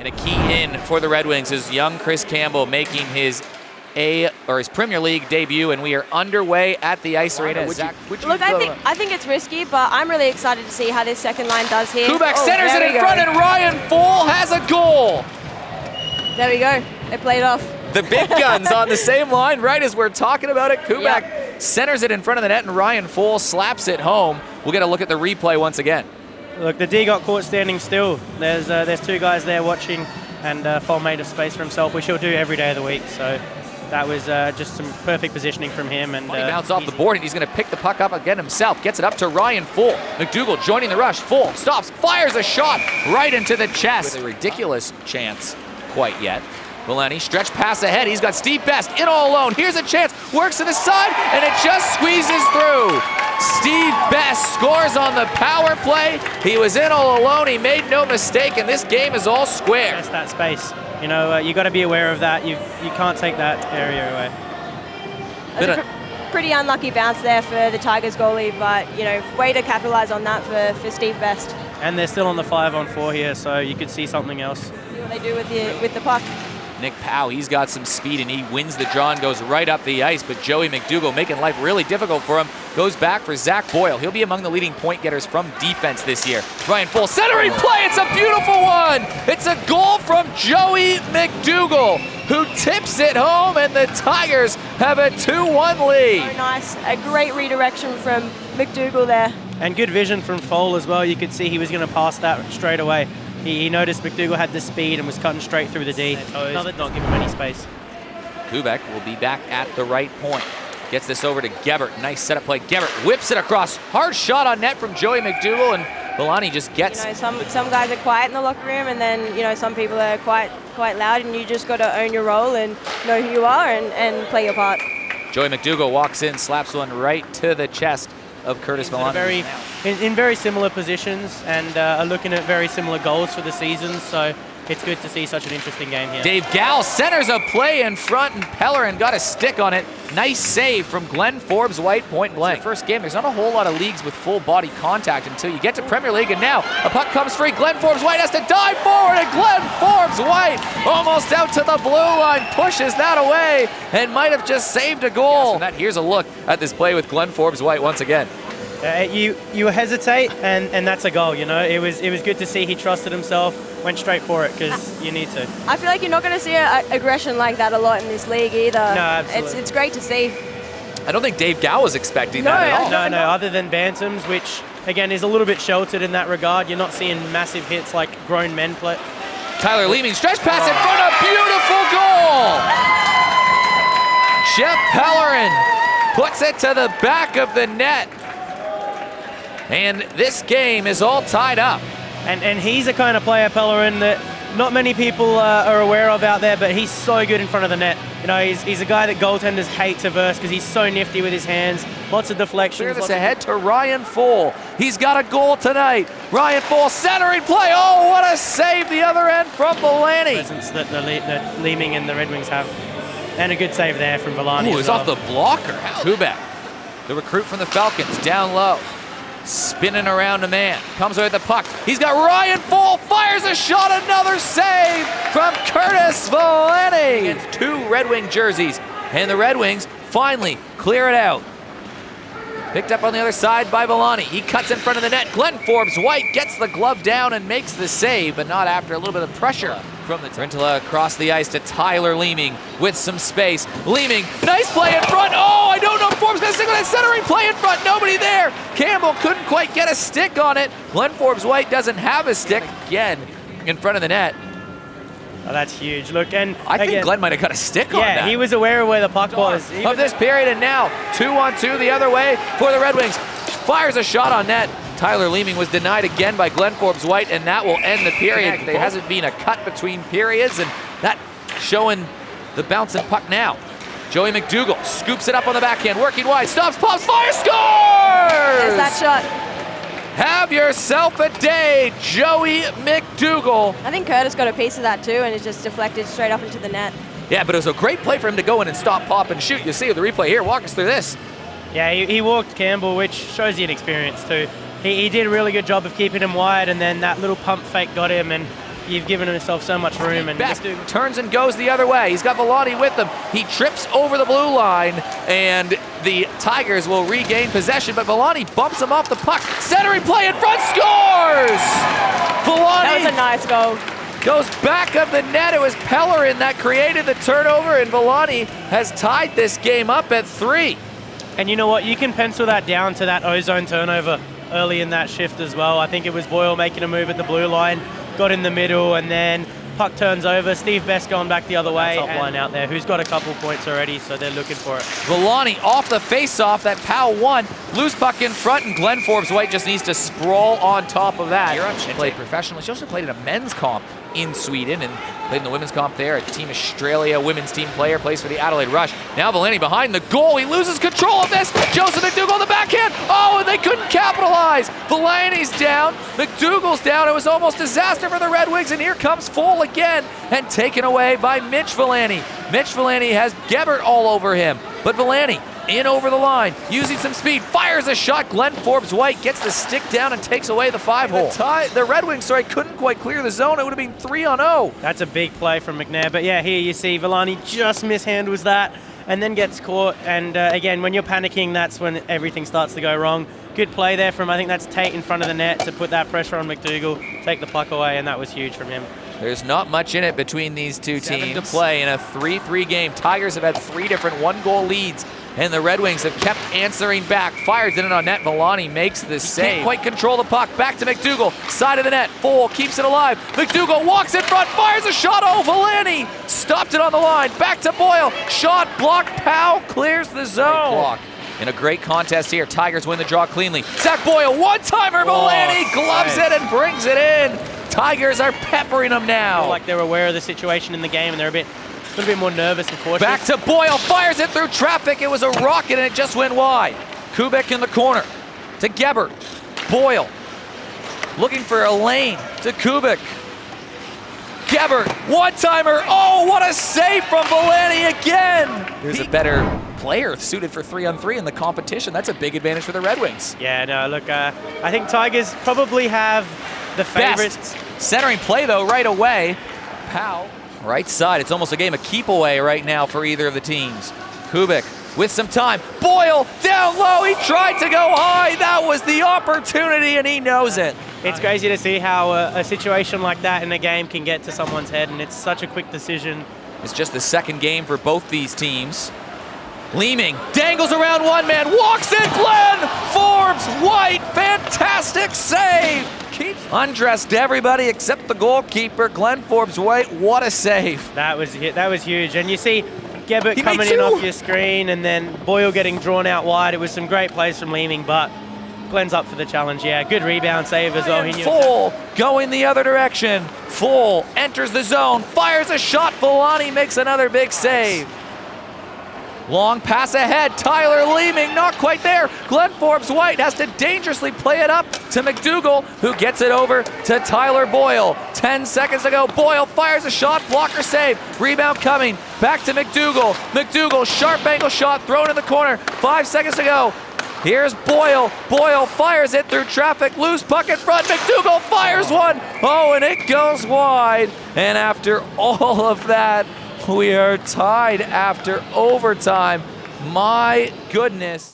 And a key in for the Red Wings is young Chris Campbell making his Premier League debut, and we are underway at the Ice Arena. Look, I think it's risky, but I'm really excited to see how this second line does here. Kubek centers it in front, and Ryan Fohl has a goal. There we go. It played off. The big guns on the same line, right as we're talking about it. Kubek centers it in front of the net, and Ryan Fohl slaps it home. We'll get a look at the replay once again. Look, the D got caught standing still. There's two guys there watching, and Fohl made a space for himself, which he'll do every day of the week. So that was just some perfect positioning from him. And he bounced off the board, and he's going to pick the puck up again himself. Gets it up to Ryan Fohl. McDougall joining the rush. Fohl stops, fires a shot right into the chest. With a ridiculous chance quite yet. Valenti, stretch pass ahead. He's got Steve Best in all alone. Here's a chance. Works to the side, and it just squeezes through. Steve Best scores on the power play. He was in all alone. He made no mistake, and this game is all square. That's that space. You know, you got to be aware of that. You can't take that area away. Pretty unlucky bounce there for the Tigers goalie, but you know, way to capitalize on that for Steve Best. And they're still on the 5-on-4 here, so you could see something else. See what they do with the puck. Nick Powell, he's got some speed, and he wins the draw and goes right up the ice, but Joey McDougall, making life really difficult for him, goes back for Zach Boyle. He'll be among the leading point getters from defense this year. Ryan Fohl, centering play, it's a beautiful one! It's a goal from Joey McDougall, who tips it home, and the Tigers have a 2-1 lead. So nice, a great redirection from McDougall there. And good vision from Fohl as well. You could see he was going to pass that straight away. He noticed McDougall had the speed and was cutting straight through the D. Not give him any space. Kubek will be back at the right point. Gets this over to Gebert. Nice setup play. Gebert whips it across. Hard shot on net from Joey McDougall, and Valenti just gets. You know, some guys are quiet in the locker room, and then you know some people are quite loud, and you just got to own your role and know who you are and play your part. Joey McDougall walks in, slaps one right to the chest of Curtis Valenti. In very similar positions, and are looking at very similar goals for the season, so it's good to see such an interesting game here. Dave Gall centers a play in front, and Pellerin got a stick on it. Nice save from Glenn Forbes-White, point blank. It's the first game, there's not a whole lot of leagues with full body contact until you get to Premier League, and now a puck comes free. Glenn Forbes-White has to dive forward, and Glenn Forbes-White almost out to the blue line, pushes that away, and might have just saved a goal. Here's a look at this play with Glenn Forbes-White once again. You hesitate, and that's a goal. You know, it was good to see he trusted himself, went straight for it because you need to. I feel like you're not going to see aggression like that a lot in this league either. No, absolutely. It's great to see. I don't think Dave Gall was expecting that at all. No, other than bantams, which again is a little bit sheltered in that regard. You're not seeing massive hits like grown men play. Tyler Leeming, stretch pass in front, a beautiful goal! Jeff Pellerin puts it to the back of the net. And this game is all tied up. And he's the kind of player, Pellerin, that not many people are aware of out there, but he's so good in front of the net. You know, he's a guy that goaltenders hate to verse because he's so nifty with his hands. Lots of deflections. Clear this ahead to Ryan Fohl. He's got a goal tonight. Ryan Fohl centering play. Oh, what a save the other end from Valenti. Presence that Leeming and the Red Wings have. And a good save there from Valenti. Ooh, it's off the blocker. Kubek, the recruit from the Falcons, down low. Spinning around a man, comes away with the puck. He's got Ryan Fohl, fires a shot, another save from Curtis Valenti. Against two Red Wing jerseys, and the Red Wings finally clear it out. Picked up on the other side by Valenti. He cuts in front of the net. Glenn Forbes-White gets the glove down and makes the save, but not after a little bit of pressure from the Trentala across the ice to Tyler Leeming with some space. Leeming, nice play in front. Oh, I don't know if Forbes going to single that centering play in front. Nobody there. Campbell couldn't quite get a stick on it. Glenn Forbes-White doesn't have a stick again in front of the net. Oh, that's huge. Look, and I think Glenn might have got a stick on that. Yeah, he was aware of where the puck was. Of this period, and now 2-on-2 the other way for the Red Wings. Fires a shot on net. Tyler Leeming was denied again by Glenn Forbes-White, and that will end the period. There hasn't been a cut between periods, and that showing the bouncing puck now. Joey McDougall scoops it up on the backhand, working wide, stops, pops, fires, scores! There's that shot. Have yourself a day, Joey McDougall. I think Curtis got a piece of that too, and it just deflected straight up into the net. Yeah, but it was a great play for him to go in and stop, pop, and shoot. You see the replay here. Walk us through this. Yeah, he walked Campbell, which shows you an experience too. He did a really good job of keeping him wide, and then that little pump fake got him, and you've given yourself so much room. And Beck turns and goes the other way. He's got Villani with him. He trips over the blue line, and the Tigers will regain possession, but Villani bumps him off the puck. Centering play in front, scores! Villani That was a nice goal. goes back of the net. It was Pellerin that created the turnover, and Villani has tied this game up at 3. And you know what? You can pencil that down to that ozone turnover early in that shift as well. I think it was Boyle making a move at the blue line, got in the middle, and then puck turns over. Steve Best going back the other way. Top line out there, who's got a couple points already, so they're looking for it. Villani off the face-off, that Powell won. Loose puck in front, and Glenn Forbes-White just needs to sprawl on top of that. She played professionally. She also played in a men's comp in Sweden and played in the women's comp there. A Team Australia women's team player, plays for the Adelaide Rush. Now Villani behind the goal. He loses control of this. Joseph McDougall the backhand. Oh, and they couldn't capitalize. Villani's down. McDougall's down. It was almost disaster for the Red Wings, and here comes Full again and taken away by Mitch Villani. Mitch Villani has Gebert all over him, but Villani in over the line, using some speed, fires a shot. Glenn Forbes-White gets the stick down and takes away the 5-hole. The Red Wings, couldn't quite clear the zone. It would have been 3-0. That's a big play from McNair. But yeah, here you see Villani just mishandles that and then gets caught. And again, when you're panicking, that's when everything starts to go wrong. Good play there from, I think that's Tate in front of the net to put that pressure on McDougall, take the puck away, and that was huge from him. There's not much in it between these two teams. 7 to play in a 3-3 game. Tigers have had 3 different 1-goal leads, and the Red Wings have kept answering back. Fires in it on net. Villani makes the save. Can't quite control the puck. Back to McDougall. Side of the net. Full keeps it alive. McDougall walks in front. Fires a shot. Oh, Villani stopped it on the line. Back to Boyle. Shot blocked. Powell clears the zone. In a great contest here. Tigers win the draw cleanly. Zach Boyle, one-timer. Villani gloves it and brings it in. Tigers are peppering them now. Like they're aware of the situation in the game, and they're a little bit more nervous and cautious. Back to Boyle, fires it through traffic. It was a rocket and it just went wide. Kubik in the corner to Gebert. Boyle looking for a lane to Kubik. Gebert, one-timer. Oh, what a save from Villani again. There's a better player suited for 3-on-3 in the competition. That's a big advantage for the Red Wings. Yeah, no, look, I think Tigers probably have the favorites. Best centering play, though, right away. Powell, right side. It's almost a game of keep away right now for either of the teams. Kubik with some time. Boyle down low. He tried to go high. That was the opportunity, and he knows it. It's crazy to see how a situation like that in a game can get to someone's head, and it's such a quick decision. It's just the second game for both these teams. Leeming dangles around one man, walks in. Glenn Forbes-White, fantastic save. Keeps undressed everybody except the goalkeeper. Glenn Forbes-White, what a save. That was huge. And you see Gebert coming in off your screen, and then Boyle getting drawn out wide. It was some great plays from Leeming, but Glenn's up for the challenge. Yeah, good rebound save as well. He knew Full going the other direction. Full enters the zone, fires a shot. Villani makes another big save. Long pass ahead. Tyler Leeming, not quite there. Glenn Forbes-White has to dangerously play it up to McDougall, who gets it over to Tyler Boyle. 10 seconds to go. Boyle fires a shot, blocker save. Rebound coming. Back to McDougall. McDougall, sharp angle shot, thrown in the corner. 5 seconds to go. Here's Boyle. Boyle fires it through traffic. Loose puck in front. McDougall fires one. Oh, and it goes wide. And after all of that, we are tied after overtime. My goodness.